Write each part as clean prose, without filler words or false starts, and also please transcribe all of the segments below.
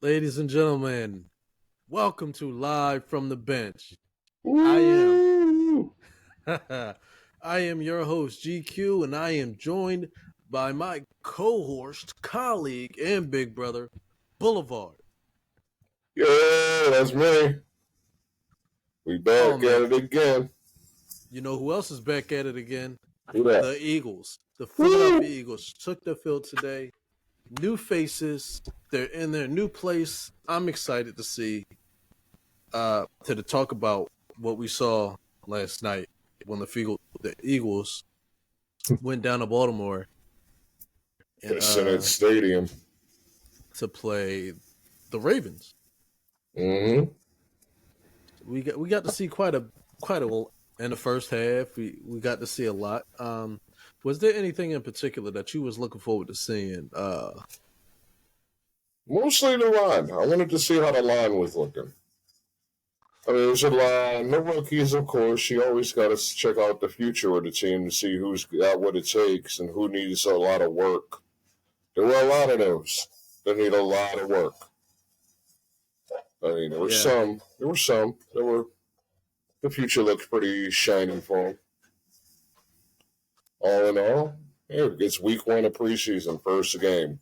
Ladies and gentlemen, welcome to Live from the Bench. I am Woo! I am your host GQ and I am joined by my co-host, colleague, and big brother, Boulevard. Yeah, that's me. We Oh back at man, it again. you know who else is back at it again? Who that? The Eagles. The Philadelphia Woo! Eagles took the field today. New faces. They're in their new place. I'm excited to see to talk about what we saw last night when the Eagles went down to Baltimore and The Senate Stadium. to play the Ravens. Mm-hmm. We got to see quite a in the first half. We got to see a lot. Was there anything in particular that you was looking forward to seeing? Mostly the line. I wanted to see how the line was looking. I mean, there's a line. No rookies, of course. You always got to check out the future of the team to see who's got what it takes and who needs a lot of work. There were a lot of those that need a lot of work. I mean, there were Yeah, some. There were some. There were. The future looks pretty shiny for them. All in all, yeah, it's week one of preseason, first game.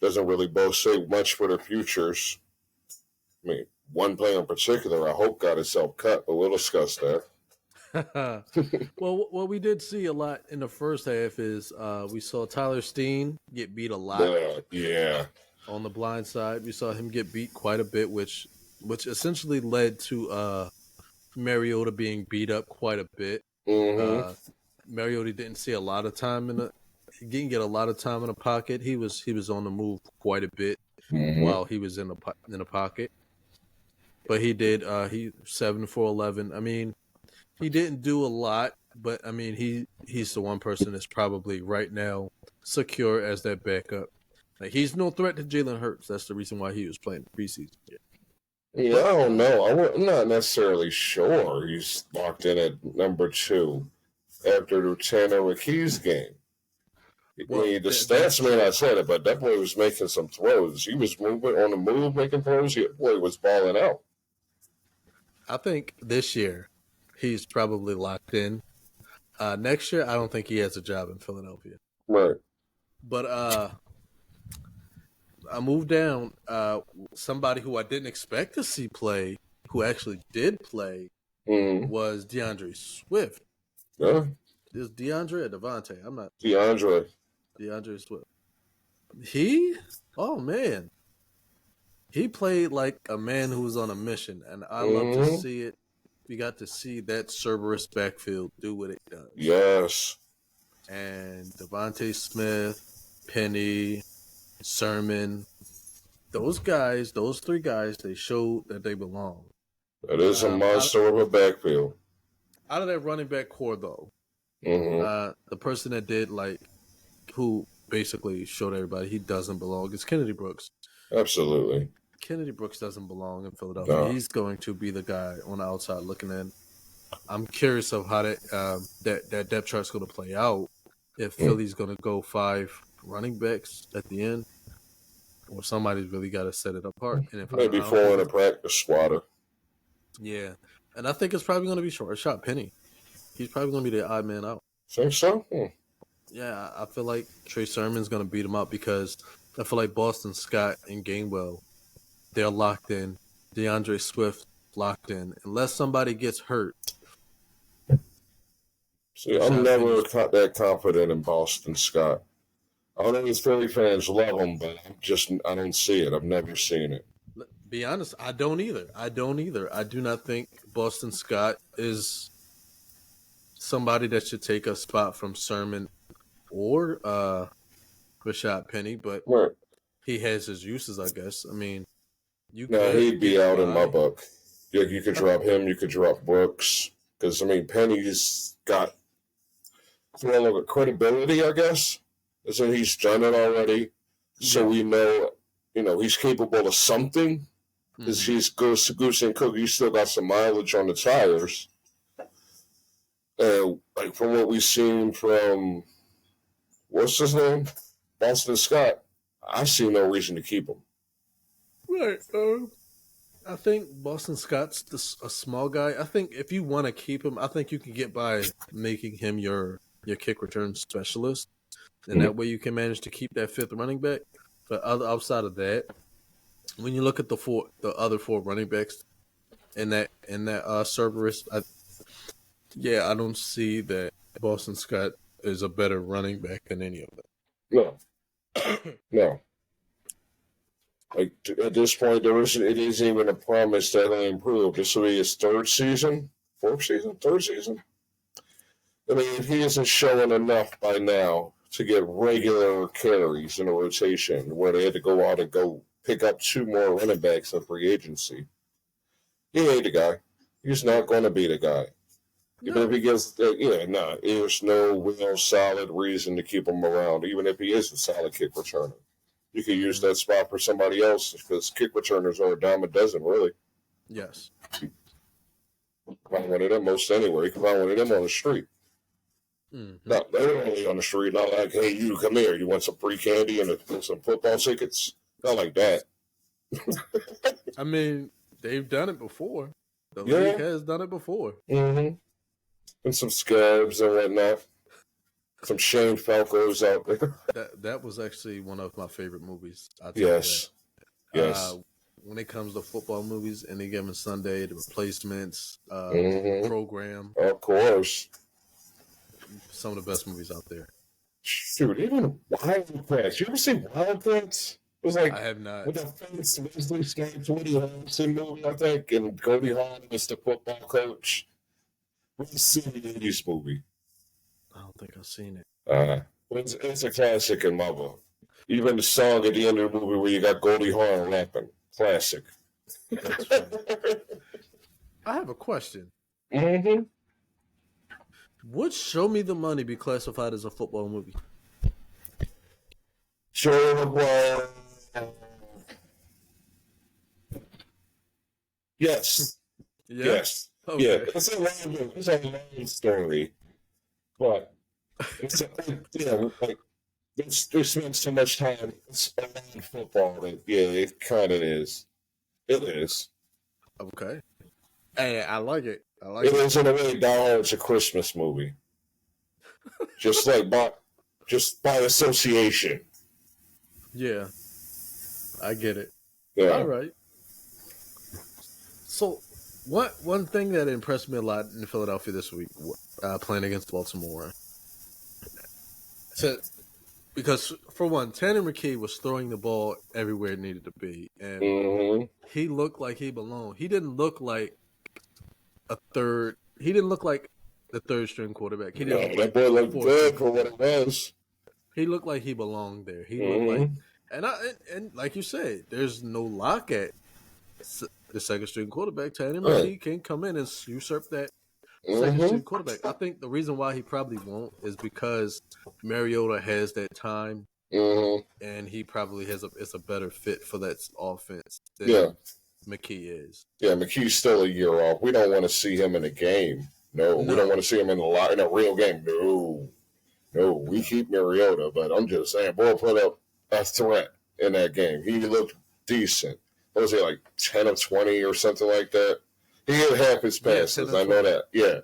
Doesn't really both say much for their futures. I mean, one player in particular, I hope got itself cut, but we'll discuss that. well, what we did see a lot in the first half is we saw Tyler Steen get beat a lot Yeah. on the blind side. We saw him get beat quite a bit, which essentially led to Mariota being beat up quite a bit. Mm-hmm. Mariota didn't see a lot of time he didn't get a lot of time in the pocket. He was on the move quite a bit while he was in the pocket. But he did he 7 for 11. I mean, he didn't do a lot, but I mean he's the one person that's probably right now secure as that backup. Like he's no threat to Jalen Hurts. That's the reason why he was playing the preseason. Yeah, I don't know. I'm not necessarily sure he's locked in at number 2 after the Tanner Keys game. Well, The stats may not said it, but that boy was making some throws. He was moving on the move, making throws. That boy was balling out. I think this year he's probably locked in. Next year, I don't think he has a job in Philadelphia. Right. But I moved down. Somebody who I didn't expect to see play, who actually did play, was DeAndre Swift. Yeah. Is DeAndre or Devontae? I'm not. DeAndre. DeAndre Swift. Oh man, he played like a man who was on a mission, and I love to see it. We got to see that Cerberus backfield do what it does. Yes. And Devontae Smith, Penny, Sermon, those three guys, they showed that they belong. That is a monster of a backfield. Out of that running back core, though, the person that did who basically showed everybody he doesn't belong is Kennedy Brooks. Absolutely. Kennedy Brooks doesn't belong in Philadelphia. No. He's going to be the guy on the outside looking in. I'm curious of how that depth chart's going to play out. If Philly's going to go 5 running backs at the end, or somebody's really got to set it apart. And if maybe 4 in a practice squatter. Yeah, and I think it's probably going to be shot Penny. He's probably going to be the odd man out. Think so? Yeah, I feel like Trey Sermon's going to beat him up because I feel like Boston Scott and Gainwell, they're locked in. DeAndre Swift locked in. Unless somebody gets hurt. See, I'm never that confident in Boston Scott. I don't know if Philly fans love him, but I don't see it. I've never seen it. Be honest, I don't either. I do not think Boston Scott is somebody that should take a spot from Sermon or Rashad Penny, but he has his uses, I guess. I mean, he'd be out in my book. You could drop him. You could drop Brooks. Because, I mean, Penny's got a credibility, I guess. So he's done it already. So we know, he's capable of something. Because he's goose and cook. He's still got some mileage on the tires. And, from what we've seen from, what's his name? Boston Scott, I see no reason to keep him. Right. I think Boston Scott's a small guy. I think if you want to keep him, I think you can get by making him your kick return specialist, and that way you can manage to keep that fifth running back. But outside of that, when you look at the other four running backs in that Cerberus, I don't see that Boston Scott is a better running back than any of No, them. no. Like at this point, it isn't even a promise that he'll improve. This will be his third season, third season. I mean, he isn't showing enough by now to get regular carries in a rotation where they had to go out and go pick up two more running backs in free agency. He ain't the guy. He's not going to be the guy. No. Even if he gets, there's no real solid reason to keep him around, even if he is a solid kick returner. You could use that spot for somebody else because kick returners are a dime a dozen, really. Yes. Find one of them most anywhere. You can find one of them on the street. Mm-hmm. Not literally on the street. Not like, hey, you come here. You want some free candy and some football tickets? Not like that. I mean, they've done it before. The league has done it before. Mm-hmm. And some scabs and whatnot. Some Shane Falcos out there. That was actually one of my favorite movies. Yes. When it comes to football movies, Any Given Sunday, The Replacements, Program. Of course. Some of the best movies out there. Shoot, even Wildcats. You ever seen Wildcats? It was like I have not. With the famous Wesley Snipes, Woody Harrelson movie, I think, and Goldie Hawn was the football coach. We've seen the 80s movie. I don't think I've seen it. It's a classic in my book. Even the song at the end of the movie where you got Goldie Hawn rapping. Classic. That's funny. I have a question. Mm-hmm. Would Show Me the Money be classified as a football movie? Sure. Yes. Yeah? Yes. Okay. Yeah. It's a long story. But it's they spend so much time around football that it kind of is. It is. Okay. Hey, I like it. It is in a way. Die Hard's a Christmas movie. just by association. Yeah. I get it. Yeah. All right. So, one thing that impressed me a lot in Philadelphia this week, playing against Baltimore, because for one, Tanner McKee was throwing the ball everywhere it needed to be, and he looked like he belonged. He didn't look like He didn't look like the third string quarterback. He didn't. That boy looked good for what it was. He looked like he belonged there. He looked like, and like you said, there's no lock at the second string quarterback. Tanner McKee can come in and usurp that second string quarterback. I think the reason why he probably won't is because Mariota has that time, and he probably is a better fit for that offense than McKee is. Yeah, McKee's still a year off. We don't want to see him in a game. No. We don't want to see him in a real game. No, we keep Mariota, but I'm just saying, boy put up a threat in that game. He looked decent. What was he, like 10 of 20 or something like that? He hit half his passes. I know that. Yeah.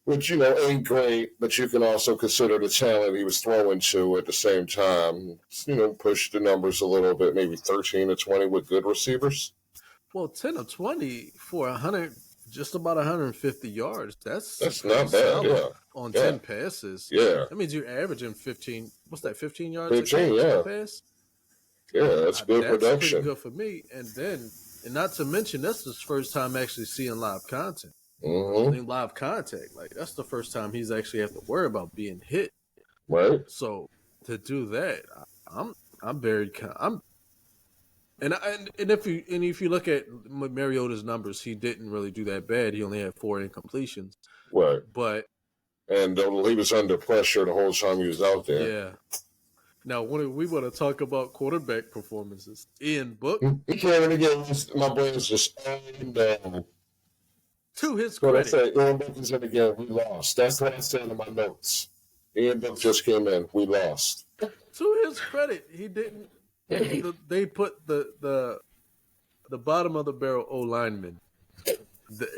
Which, ain't great, but you can also consider the talent he was throwing to at the same time. Push the numbers a little bit, maybe 13 to 20 with good receivers. Well, 10 of 20 for 100, just about 150 yards. That's not bad, on 10 passes. Yeah. That means you're averaging 15. What's that, 15 yards 15, a pass? Yeah, that's good production. That's pretty good for me. And not to mention, that's his first time actually seeing live content. Live contact. Like, that's the first time he's actually have to worry about being hit. Right. So, to do that, I'm very... And if you look at Mariota's numbers, he didn't really do that bad. He only had 4 incompletions. Right. And he was under pressure the whole time he was out there. Yeah. Now, we want to talk about quarterback performances. Ian Book. He can't even get my brain's just down. To his credit. I say, Ian Book is in the game. We lost. That's what I said in my notes. Ian Book just came in. We lost. To his credit, he didn't. They put the the bottom of the barrel O lineman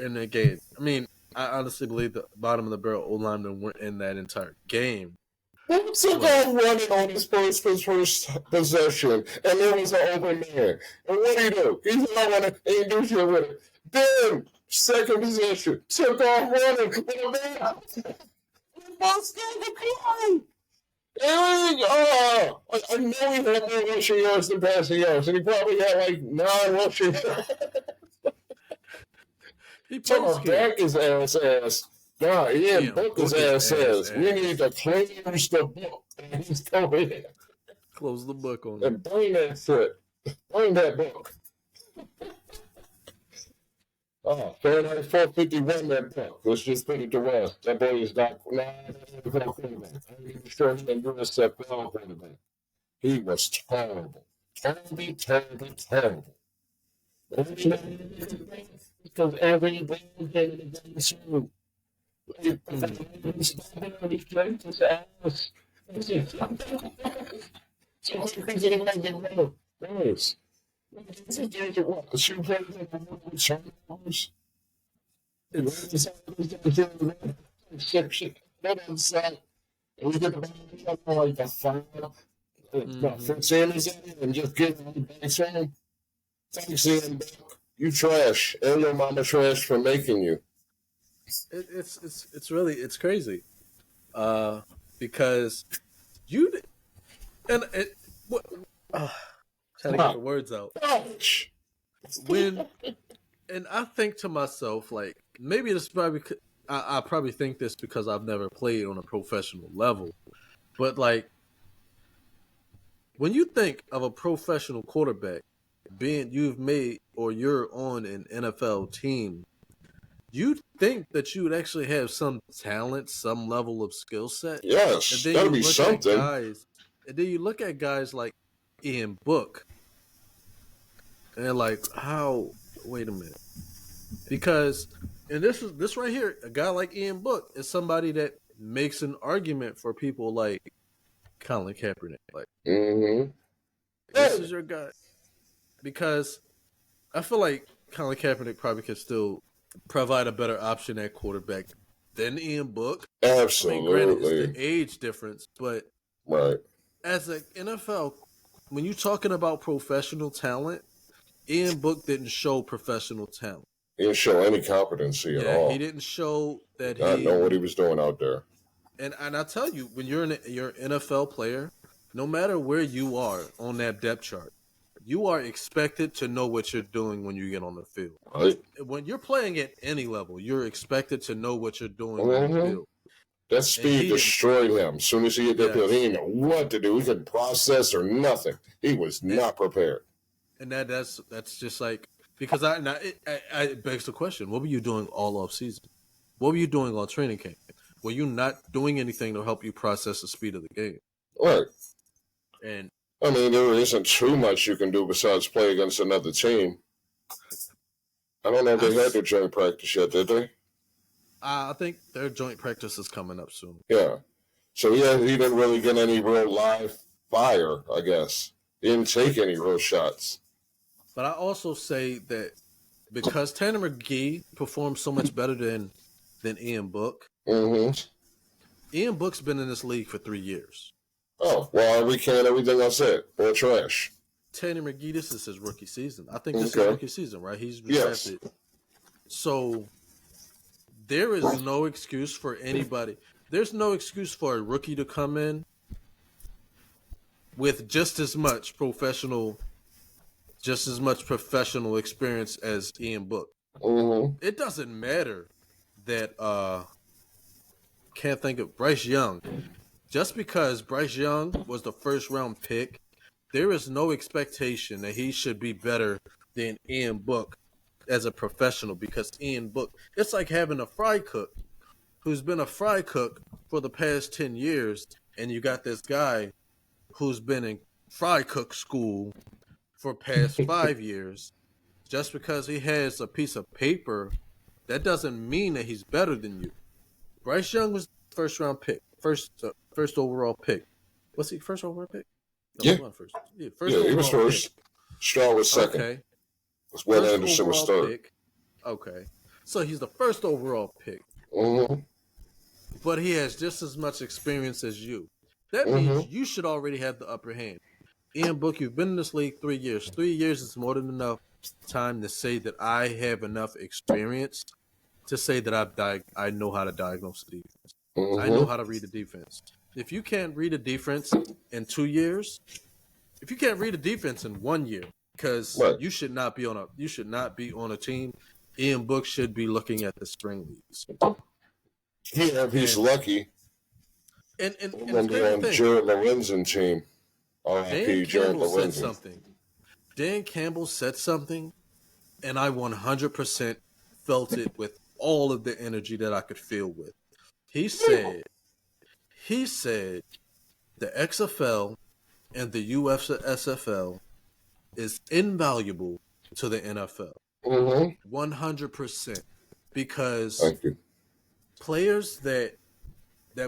in the game. I mean, I honestly believe the bottom of the barrel O linemen weren't in that entire game. So guy running on his first possession, and there was an open man. And what do? He's not running, he do shit with it. Then, second possession, took off running with a man. Must go the play. I know he had more rushing yards than passing yards, and he probably had like 9 rushing yards. He back his ass. Nah, Ian book his ass says, we need to close the book. And he's coming in. Close the book on and burn that shit. Burn that book. Oh, Fahrenheit 451 that book. Let's just put it to rest. That boy is not he was terrible. Terrible. Because everybody did it through. He played his ass. Nice. And just get you trash, and your mama trash for making you. It's really crazy, because you and it. Trying to get the words out. And I think to myself, like, maybe this is probably I probably think this because I've never played on a professional level, but like when you think of a professional quarterback being you've made or you're on an NFL team, you'd think that you would actually have some talent, some level of skill set. Yes, that'd be something. And then you look at guys like Ian Book, and they're like, how? Wait a minute, because and this right here, a guy like Ian Book is somebody that makes an argument for people like Colin Kaepernick. Like, this is your guy, because I feel like Colin Kaepernick probably could still provide a better option at quarterback than Ian Book. Absolutely. I mean, granted, it's the age difference, but right. As an NFL, when you're talking about professional talent, Ian Book didn't show professional talent. He didn't show any competency at all. He didn't show that he know what he was doing out there. And I tell you, when you're an NFL player, no matter where you are on that depth chart, you are expected to know what you're doing when you get on the field. Right. When you're playing at any level, you're expected to know what you're doing on the field. That speed destroyed him. As soon as he hit that field, he didn't know what to do. He couldn't process or nothing. He was not prepared. And that's just like, because it begs the question: what were you doing all off season? What were you doing all training camp? Were you not doing anything to help you process the speed of the game? Right. And I mean, there isn't too much you can do besides play against another team. I don't know if they had their joint practice yet, did they? I think their joint practice is coming up soon. Yeah. So he didn't really get any real live fire, I guess. He didn't take any real shots. But I also say that because Tanner McGee performed so much better than Ian Book, Ian Book's been in this league for 3 years. Oh, well, we can't everything I said. Or trash. Tanner McGee, this is his rookie season. I think this is rookie season, right? He's drafted. Yes. So there is no excuse for anybody. There's no excuse for a rookie to come in with just as much professional experience as Ian Book. It doesn't matter that can't think of Bryce Young. Just because Bryce Young was the first round pick, there is no expectation that he should be better than Ian Book as a professional, because Ian Book, it's like having a fry cook who's been a fry cook for the past 10 years, and you got this guy who's been in fry cook school for past 5 years. Just because he has a piece of paper, that doesn't mean that he's better than you. Bryce Young was first round pick, first overall pick. Was he first overall pick? No, he was first. Stroud was second. Okay. That's when First Anderson was overall third. pick. Okay. So he's the first overall pick. Mm-hmm. But he has just as much experience as you. That means Mm-hmm. you should already have the upper hand. Ian Book, you've been in this league 3 years. 3 years is more than enough time to say that I have enough experience to say that I know how to diagnose the defense. I know Mm-hmm. how to read the defense. If you can't read a defense in 2 years, if you can't read a defense in 1 year, because Right. you should not be on a team. Ian Book should be looking at the spring leagues. Yeah, if he's And lucky. and I'm gonna be here's the on thing. Jared Lorenzen team. Dan R.I.P. Jared Campbell said Lorenzen. something. Dan Campbell said something, and I 100% felt it with all of the energy that I could feel with. He said the XFL and the USFL is invaluable to the NFL. Mm-hmm. 100%. Because Thank you. players that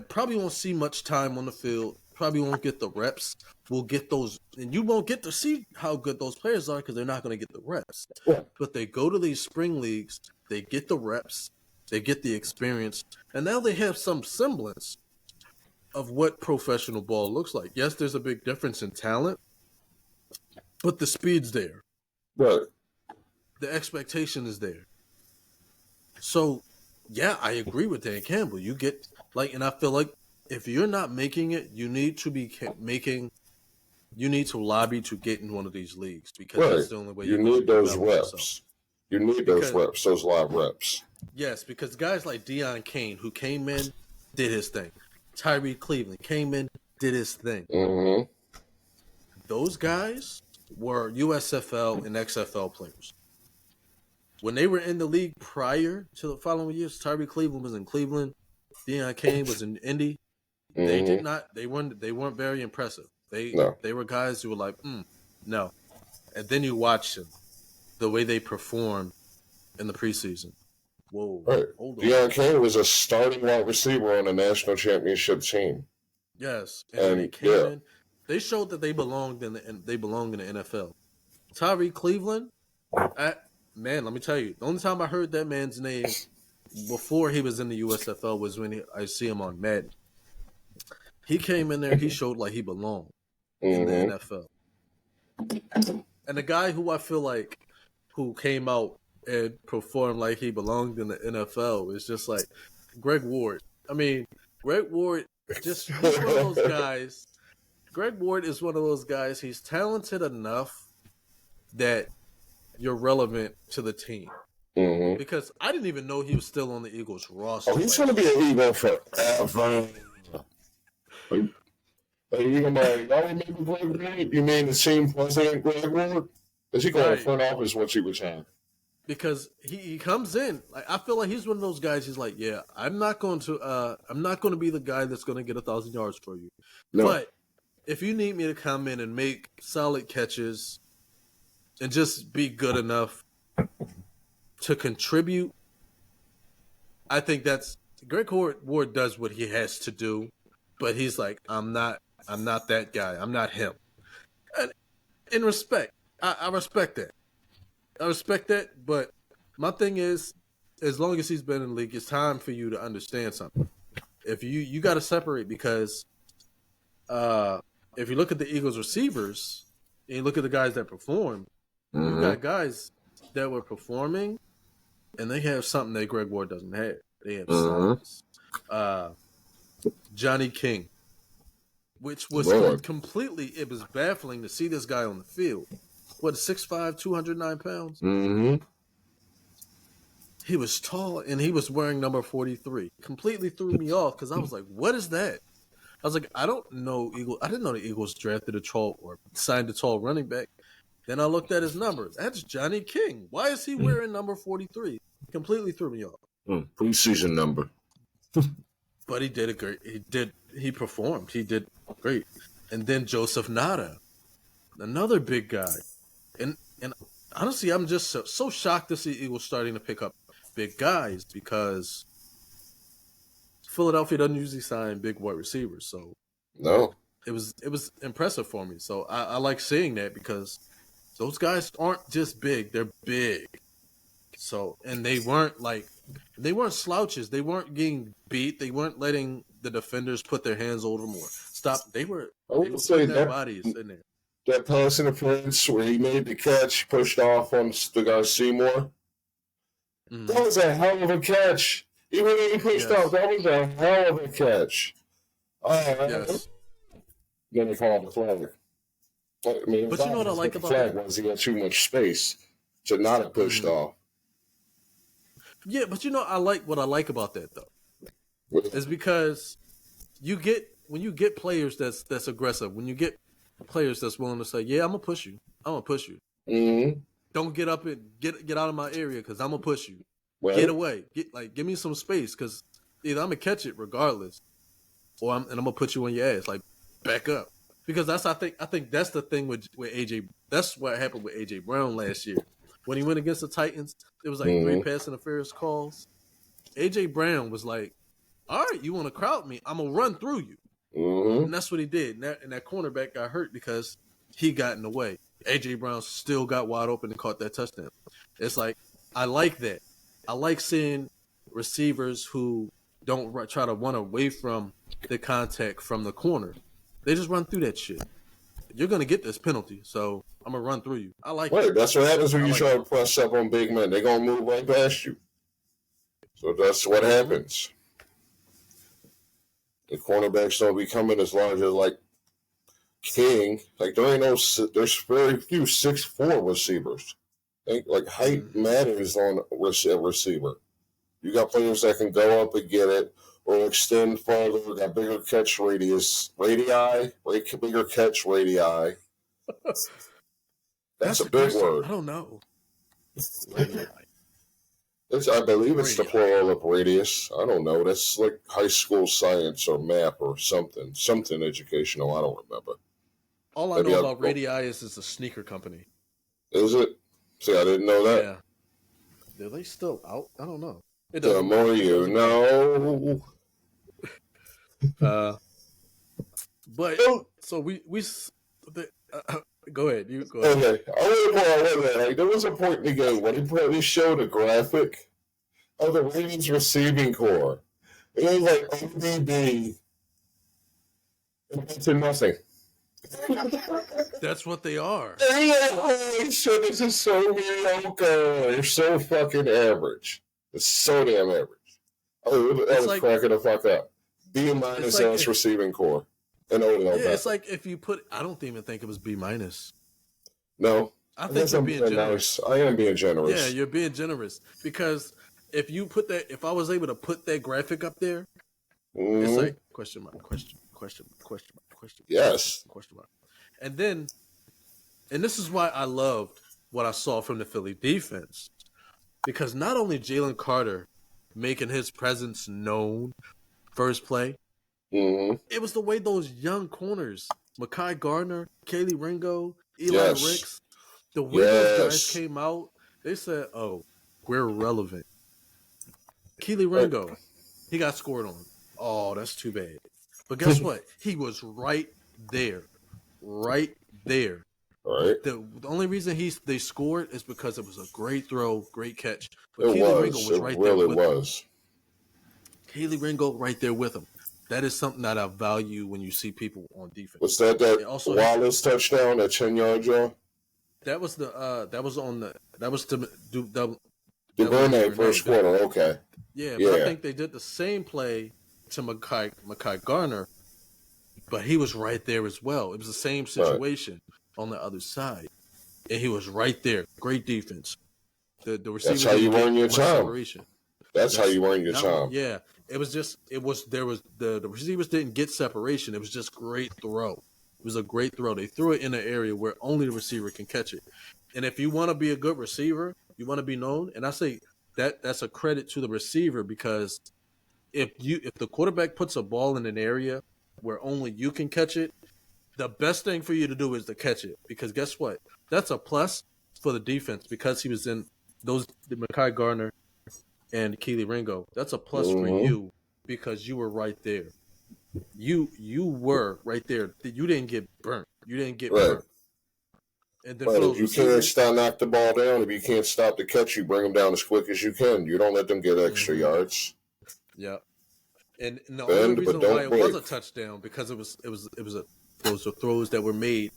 probably won't see much time on the field, probably won't get the reps, will get those, and you won't get to see how good those players are because they're not going to get the reps. Yeah. But they go to these spring leagues, they get the reps, they get the experience, and now they have some semblance of what professional ball looks like. Yes, there's a big difference in talent, but the speed's there. Right. The expectation is there. So, yeah, I agree with Dan Campbell. You get, and I feel like if you're not making it, you need to be you need to lobby to get in one of these leagues because Right. that's the only way You you're going need to those develop reps. yourself. You need those reps, those live reps. Yes, because guys like Deion Kane, who came in, did his thing. Tyree Cleveland came in, did his thing. Mm-hmm. Those guys were USFL and XFL players. When they were in the league prior to the following years, Tyree Cleveland was in Cleveland, Deion Kane was in Indy. Mm-hmm. They weren't very impressive. They were guys who were like, no. And then you watch them, the way they performed in the preseason. Whoa. Right. Deion Kane was a starting wide receiver on a national championship team. Yes. And they came in. They showed that they belonged in the NFL. Tyree Cleveland, man, let me tell you, the only time I heard that man's name before he was in the USFL was when I see him on Madden. He came in there, he showed like he belonged in the NFL. And the guy who I feel like who came out and performed like he belonged in the NFL is just like Greg Ward. I mean, Greg Ward he's one of those guys. Greg Ward is one of those guys. He's talented enough that you're relevant to the team. Mm-hmm. Because I didn't even know he was still on the Eagles roster. Oh, he's going to be an Eagle forever. Y'all remember Greg Ward? You mean the team president, Greg Ward? Is he going to front office once he retired? Because he comes in. I feel like he's one of those guys. He's like, yeah, I'm not going to be the guy that's going to get 1,000 yards for you. No. But if you need me to come in and make solid catches and just be good enough to contribute, I think that's Greg Ward does what he has to do, but he's like, I'm not that guy. I'm not him. And in respect, I respect that. I respect that, but my thing is, as long as he's been in the league, it's time for you to understand something. If you got to separate, because if you look at the Eagles receivers and you look at the guys that perform, you got guys that were performing and they have something that Greg Ward doesn't have. They have size. Johnny King, which was completely, it was baffling to see this guy on the field. What, 6'5", 209 pounds? Mm-hmm. He was tall, and he was wearing number 43. Completely threw me off because I was like, what is that? I was like, I didn't know the Eagles drafted a tall or signed a tall running back. Then I looked at his numbers. That's Johnny King. Why is he wearing number 43? Completely threw me off. Preseason number. But he did a great. He performed. He did great. And then Joseph Nada, another big guy. And honestly, I'm just so shocked to see Eagles starting to pick up big guys because Philadelphia doesn't usually sign big wide receivers. So no, it was impressive for me. So I like seeing that because Those guys aren't just big; they're big. So, and they weren't slouches. They weren't getting beat. They weren't letting the defenders put their hands over them or stop. They were say putting their bodies in there. That pass interference where he made the catch, pushed off on the guy Seymour. Mm-hmm. That was a hell of a catch. Even though he pushed off, that was a hell of a catch. Yes. Then they called the flag. I mean, but you know what I like about the flag was he had too much space to not have pushed off. Yeah, but you know what I like about that though is because when you get players that's aggressive, when you get players that's willing to say, "Yeah, I'm gonna push you. Mm-hmm. Don't get up and get out of my area because I'm gonna push you. Well, get away. Give me some space because either I'm gonna catch it regardless, or I'm gonna put you on your ass. Like back up because I think that's the thing with AJ. That's what happened with AJ Brown last year when he went against the Titans. It was like 3 pass interference calls. AJ Brown was like, "All right, you want to crowd me? I'm gonna run through you." Mm-hmm. And that's what he did. And that cornerback got hurt because he got in the way. A.J. Brown still got wide open and caught that touchdown. It's like, I like that. I like seeing receivers who don't try to run away from the contact from the corner. They just run through that shit. You're going to get this penalty, so I'm going to run through you. I like it. That's what happens when you try to press up on big men. They're going to move right past you. So that's what happens. The cornerbacks don't be coming as large as like King. Like there's very few 6'4" receivers. Like height matters on a receiver. You got players that can go up and get it or extend farther. Got bigger catch radius, bigger catch radii. That's a big word. I don't know. I believe it's the plural of radius. I don't know. That's like high school science or math or something educational. I don't remember. All I know about radii is it's a sneaker company. Is it? See, I didn't know that. Yeah. Are they still out? I don't know. The more you know. But so we go ahead. You go ahead. Okay, I want to point out that. Like, there was a point in the game when he showed a graphic of the Ravens receiving core. It was like ODB to nothing. That's what they are. Holy shit, this is so mediocre. They're so fucking average. It's so damn average. Oh, that was cracking the fuck up. B- as receiving core. And it's like if you put, I don't even think it was B-. No. I think you're being generous. Nice. I am being generous. Yeah, you're being generous. Because if I was able to put that graphic up there, it's like question mark. Yes. Question mark. And this is why I loved what I saw from the Philly defense. Because not only Jalen Carter making his presence known first play, it was the way those young corners, Mekhi Garner, Kaylee Ringo, Eli Ricks, the way those guys came out, they said, "Oh, we're relevant." Keely Ringo, he got scored on. Oh, that's too bad. But guess what? He was right there. Right there. Right. The only reason they scored is because it was a great throw, great catch. But Keely Ringo was right there with him. Keely Ringo right there with him. That is something that I value when you see people on defense. Was that Wallace touchdown, that 10-yard draw? That was the Duvernay first quarter. Okay. Yeah, but I think they did the same play to Mekhi Garner, but he was right there as well. It was the same situation on the other side, and he was right there. Great defense. The receiver. That's how you earn your time. That's how you earn your time. Yeah, the receivers didn't get separation. It was just great throw. It was a great throw. They threw it in an area where only the receiver can catch it. And if you want to be a good receiver, you want to be known. And I say that's a credit to the receiver because if the quarterback puts a ball in an area where only you can catch it, the best thing for you to do is to catch it. Because guess what? That's a plus for the defense because he was in the Mekhi Garner and Keely Ringo. That's a plus for you because you were right there. You were right there. You didn't get burnt. You didn't get burnt. And then for But if those you can't receivers, knock the ball down, if you can't stop the catch, you bring them down as quick as you can. You don't let them get extra yards. yeah. And the only Bend, but reason why don't it was break. a touchdown because those are throws that were made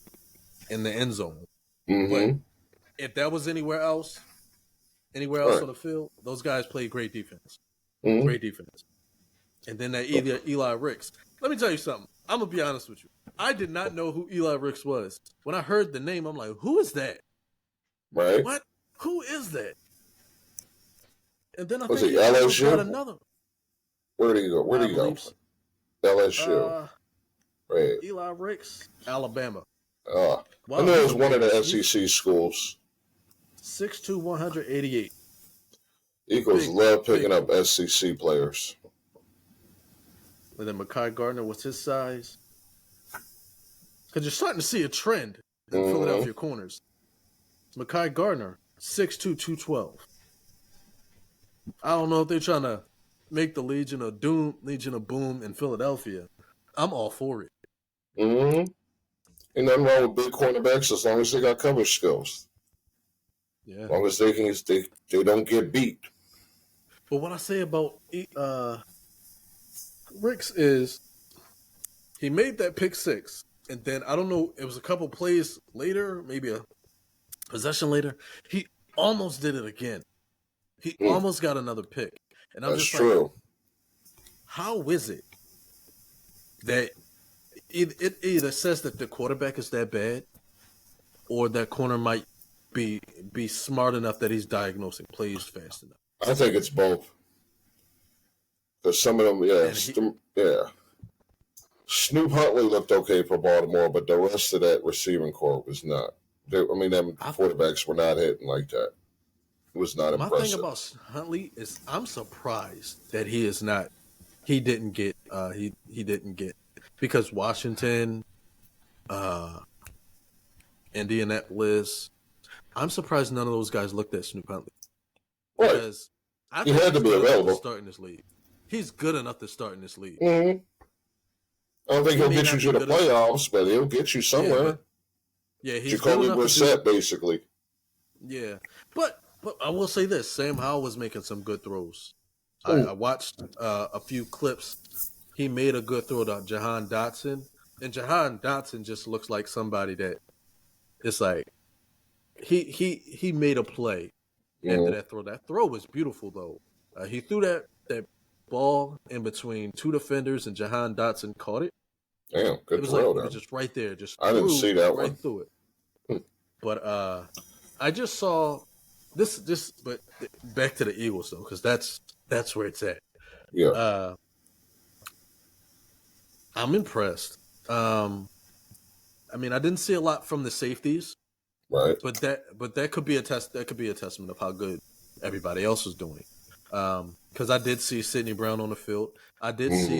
in the end zone. But Mm-hmm. if that was anywhere else Right. on the field, those guys played great defense. Mm-hmm. Great defense. And then that either Eli Ricks. Let me tell you something. I'm gonna be honest with you. I did not know who Eli Ricks was. When I heard the name, I'm like, who is that? Right. What? Who is that? And then I Was think it he almost got LSU? another. Where did he go? Where I did he go? believe LSU. Right. Eli Ricks, Alabama. I Wow, know it he's was a one of big. the He's SEC schools. 6'2", 188. Eagles love picking up SEC players. And then Mekhi Gardner, what's his size? Because you're starting to see a trend in Philadelphia corners. Mekhi Gardner, 6'2", 212. I don't know if they're trying to make the Legion of Boom in Philadelphia. I'm all for it. Mm-hmm. Ain't nothing wrong with big cornerbacks as long as they got coverage skills. Yeah. As long as they don't get beat. But what I say about Ricks is he made that pick six, and then I don't know, it was a couple plays later, maybe a possession later, he almost did it again. He almost got another pick. And I'm That's just true. like, how is it that it either says that the quarterback is that bad or that corner might be smart enough that he's diagnosing plays fast enough? I think it's both. Because some of them, Snoop Huntley looked okay for Baltimore, but the rest of that receiving corps was not. Them quarterbacks were not hitting like that. It was not My thing impressive. about Huntley is I'm surprised that he didn't get because Washington, Indianapolis, I'm surprised none of those guys looked at Snoop Huntley. Because I think had to be available to start in this league. He's good enough to start in this league. Mm-hmm. I don't think he'll get you to the playoffs, but he'll get you somewhere. He's Jacoby Brissett, basically. Yeah, but I will say this: Sam Howell was making some good throws. I watched a few clips. He made a good throw to Jahan Dotson, and Jahan Dotson just looks like somebody that it's like he made a play after that throw. That throw was beautiful though. He threw that ball in between two defenders, and Jahan Dotson caught it. Damn, good throw. It was just right there, I didn't see that right one. through it. But I just saw this. But back to the Eagles though, because that's where it's at. Yeah. I'm impressed. I mean, I didn't see a lot from the safeties, right? But that could be a test. That could be a testament of how good everybody else was doing. Because I did see Sidney Brown on the field. I did see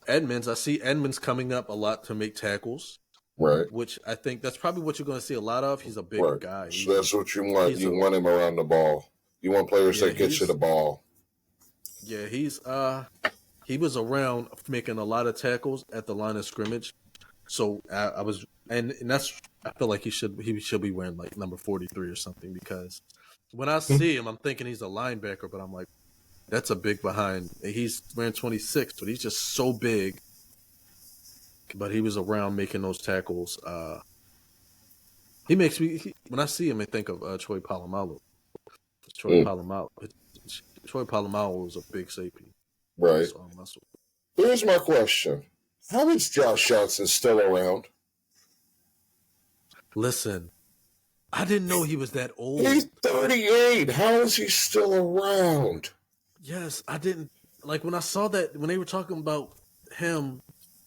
Edmonds. I see Edmonds coming up a lot to make tackles. Right. Which I think that's probably what you're going to see a lot of. He's a big guy. So that's what you want. You want him around the ball. You want players that get you the ball. Yeah, he was around making a lot of tackles at the line of scrimmage. So I was, and that's, I feel like he should be wearing like number 43 or something, because when I see him, I'm thinking he's a linebacker, but I'm like, that's a big behind. He's wearing 26, but he's just so big. But he was around making those tackles. He makes me, when I see him, I think of Troy Polamalu. Troy Polamalu was a big safety. Right. Here's my question. How is Josh Johnson still around? Listen, I didn't know he was that old. He's 38. How is he still around? Yes, I didn't. Like, when I saw that, when they were talking about him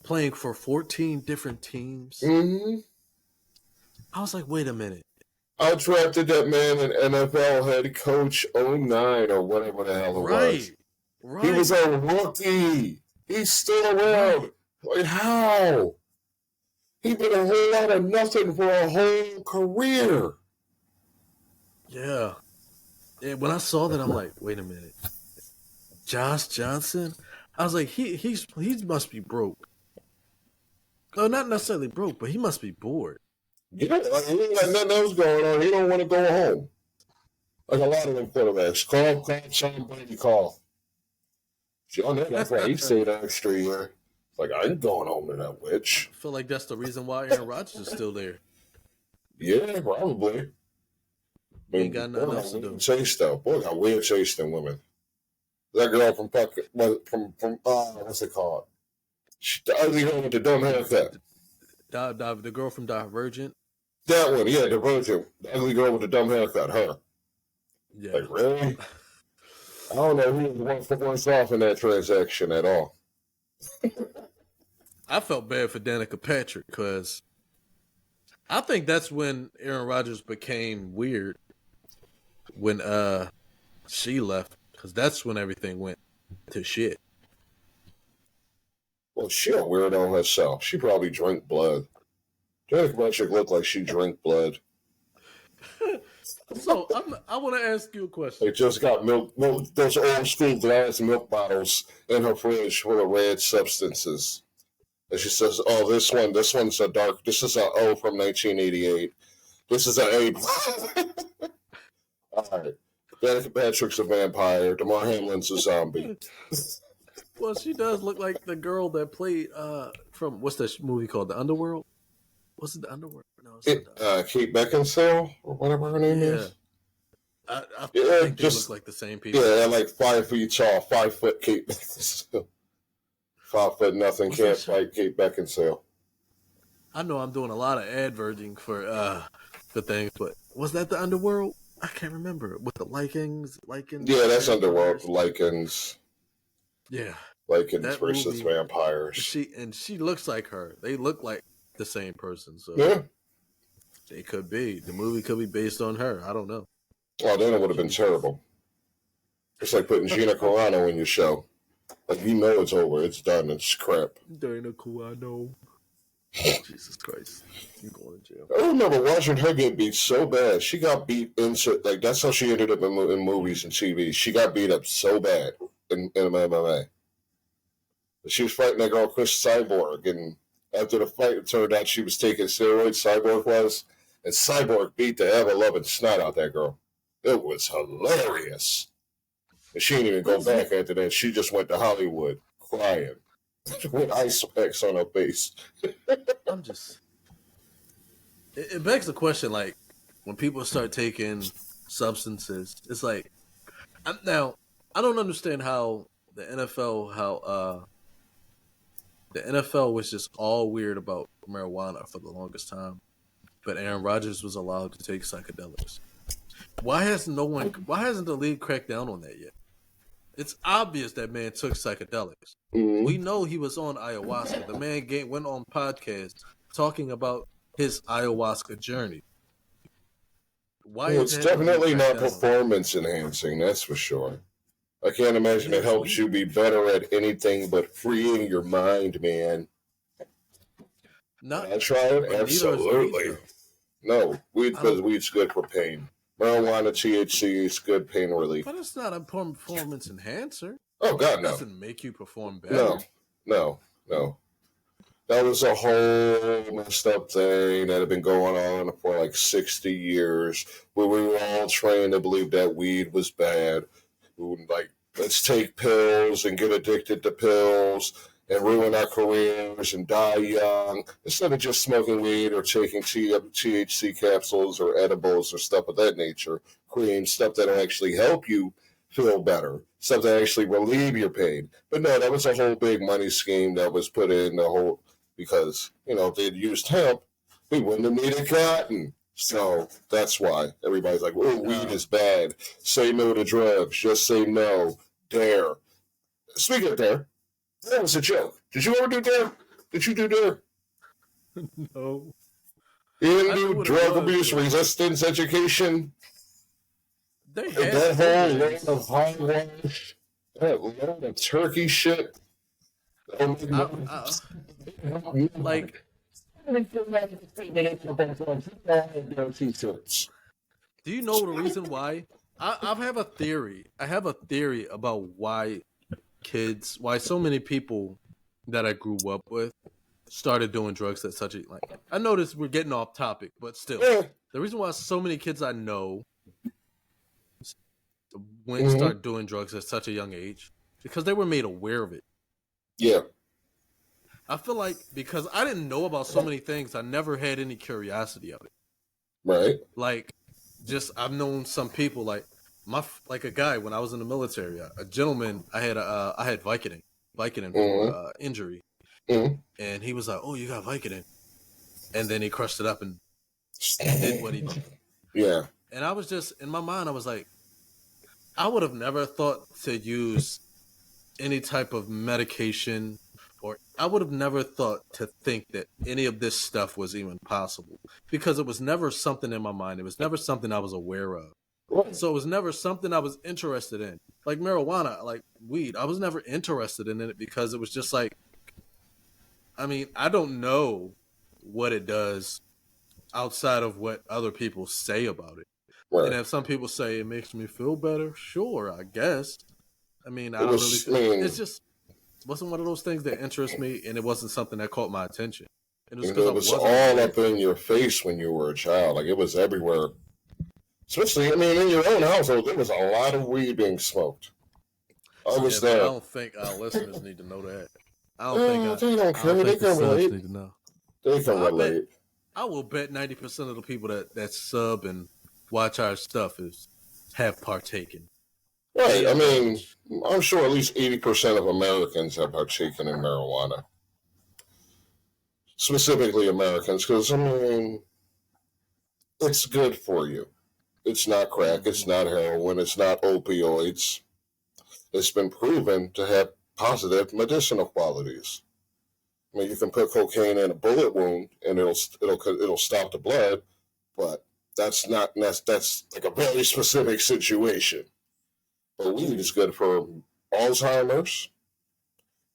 playing for 14 different teams, I was like, wait a minute. I drafted that man in NFL head coach 09 or whatever the hell it was. Right. He was a rookie. He's still around. Like, how? He did a whole lot of nothing for a whole career. Yeah. And when I saw that, I'm like, wait a minute. Josh Johnson? I was like, he must be broke. No, not necessarily broke, but he must be bored. You know, like, he ain't got nothing else going on. He don't want to go home. Like a lot of them quarterbacks. Call, Sean Brady, call. That's why he stayed an extra year. Like, I ain't going home to that witch. I feel like that's the reason why Aaron Rodgers is still there. Yeah, probably. He ain't got nothing else to do. Chase, though. Boy, got weird chase than women. That girl from what's it called? The ugly girl with the dumb haircut. The girl from Divergent. That one, yeah, Divergent. The ugly girl with the dumb haircut, her. Yeah. Like, really? I don't know who was worse off in that transaction at all. I felt bad for Danica Patrick because I think that's when Aaron Rodgers became weird. When she left, because that's when everything went to shit. Well, she a weirdo herself. She probably drank blood. Danica Patrick looked like she drank blood. So I want to ask you a question. They just got milk, those old school glass milk bottles in her fridge full of red substances. And she says, "Oh, this one's a dark. This is a O from 1988. This is an A." All right, Danica Patrick's a vampire. Damar Hamlin's a zombie. Well, she does look like the girl that played from what's that movie called, The Underworld? Was it The Underworld? No, Kate Beckinsale or whatever her name is. I think they look like the same people. Yeah, like 5 feet tall, 5 foot Kate Beckinsale. 5 foot nothing, can't fight Kate Beckinsale. I know I'm doing a lot of advertising for things, but was that The Underworld? I can't remember. With the Lycans. Yeah, that's Underworld. Lycans. Yeah. Lycans versus vampires. She looks like her. They look like the same person. So yeah, they could be. The movie could be based on her. I don't know. Oh, then it would have been terrible. It's like putting Gina Carano in your show. Like, you know it's over. It's done. It's crap. Gina Carano. Jesus Christ. You're going to jail. I remember watching her get beat so bad. She got beat into, like, that's how she ended up in movies and TV. She got beat up so bad in MMA. She was fighting that girl, Chris Cyborg, and after the fight, it turned out she was taking steroids, Cyborg was, and Cyborg beat the ever-loving snot out that girl. It was hilarious. And she didn't even go back after that. She just went to Hollywood crying with ice packs on her face. I'm just... It begs the question, like, when people start taking substances, it's like... Now, I don't understand how the NFL was just all weird about marijuana for the longest time, but Aaron Rodgers was allowed to take psychedelics. Why hasn't the league cracked down on that yet? It's obvious that man took psychedelics. Mm-hmm. We know he was on ayahuasca. The man went on podcasts talking about his ayahuasca journey. It's definitely not performance enhancing, that's for sure. I can't imagine it helps you be better at anything but freeing your mind, man. I tried? Absolutely. No, because weed's good for pain. Marijuana, THC is good pain relief. But it's not a performance enhancer. Oh, God, no. It doesn't make you perform better. No. That was a whole messed up thing that had been going on for like 60 years, where we were all trained to believe that weed was bad. Like, let's take pills and get addicted to pills and ruin our careers and die young, instead of just smoking weed or taking THC capsules or edibles or stuff of that nature, cream, stuff that'll actually help you feel better, stuff that actually relieve your pain. But no, that was a whole big money scheme that was put in because, if they'd used hemp, we wouldn't have needed cotton. So that's why everybody's like, oh, weed is bad. Say no to drugs. Just say no. Dare. Speaking of dare, that was a joke. Did you ever do dare? Did you do dare? No. You didn't do drug abuse resistance education? They had that whole load of hogwash, that load of turkey shit. Like... Do you know the reason why? I have a theory. I have a theory about why so many people that I grew up with started doing drugs at such a I noticed we're getting off topic, but still, the reason why so many kids I know went and start doing drugs at such a young age because they were made aware of it. Yeah. I feel like because I didn't know about so many things, I never had any curiosity of it. Right. Like, just I've known some people like a guy when I was in the military, a gentleman. I had Vicodin for injury, and he was like, "Oh, you got Vicodin," and then he crushed it up and did what he did. Yeah. And I was just in my mind, I was like, I would have never thought to use any type of medication, or I would have never thought to think that any of this stuff was even possible because it was never something in my mind. It was never something I was aware of. So it was never something I was interested in. Like marijuana, like weed, I was never interested in it because it was just like, I mean, I don't know what it does outside of what other people say about it. Right. And if some people say it makes me feel better, sure, I guess. I mean, I don't really feel it's just wasn't one of those things that interest me, and it wasn't something that caught my attention. And it was all up in your face when you were a child. Like, it was everywhere. Especially, I mean, in your own household, there was a lot of weed being smoked. I was there. I don't think our listeners need to know that. I don't think they don't care. They can relate. Need to know. They can relate. I will bet 90% of the people that sub and watch our stuff have partaken. Right. I mean, I'm sure at least 80% of Americans have partaken in marijuana. Specifically Americans, because, I mean, it's good for you. It's not crack. It's not heroin. It's not opioids. It's been proven to have positive medicinal qualities. I mean, you can put cocaine in a bullet wound and it'll stop the blood, but that's like a very specific situation. But weed is good for Alzheimer's.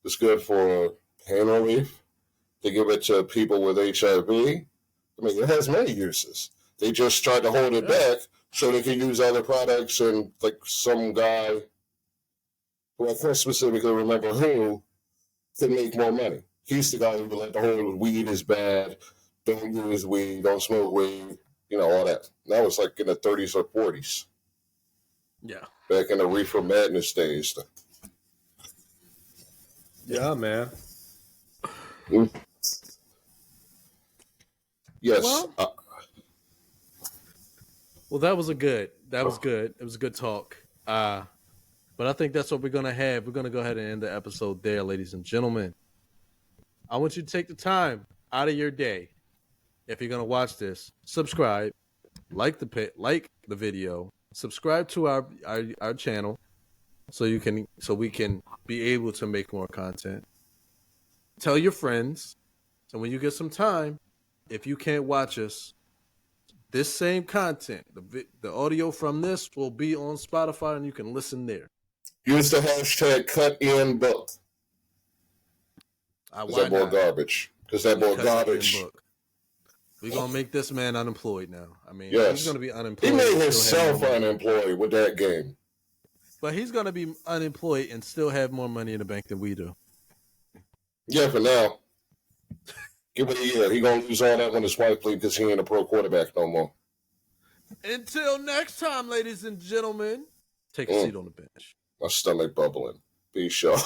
It's good for pain relief. They give it to people with HIV. I mean, it has many uses. They just tried to hold it back so they can use other products, and like some guy who I can't specifically remember who could make more money. He's the guy who was like, the whole weed is bad, don't use weed, don't smoke weed, all that. That was like in the 30s or 40s. Yeah. Back in the reefer madness days. Yeah, man. Yes. Well, that was good. It was a good talk. But I think that's what we're going to have. We're going to go ahead and end the episode there, ladies and gentlemen. I want you to take the time out of your day. If you're going to watch this, subscribe, like the video, subscribe to our channel so we can be able to make more content. Tell your friends. And when you get some time, if you can't watch us, this same content, the audio from this will be on Spotify and you can listen there. Use the hashtag #CutInBook. Because that more garbage. We're going to make this man unemployed now. I mean, yes. He's going to be unemployed. He made himself unemployed with that game. But he's going to be unemployed and still have more money in the bank than we do. Yeah, for now. Give it a year. He's going to lose all that when his wife leaves because he ain't a pro quarterback no more. Until next time, ladies and gentlemen, take a seat on the bench. My stomach bubbling. Be sure.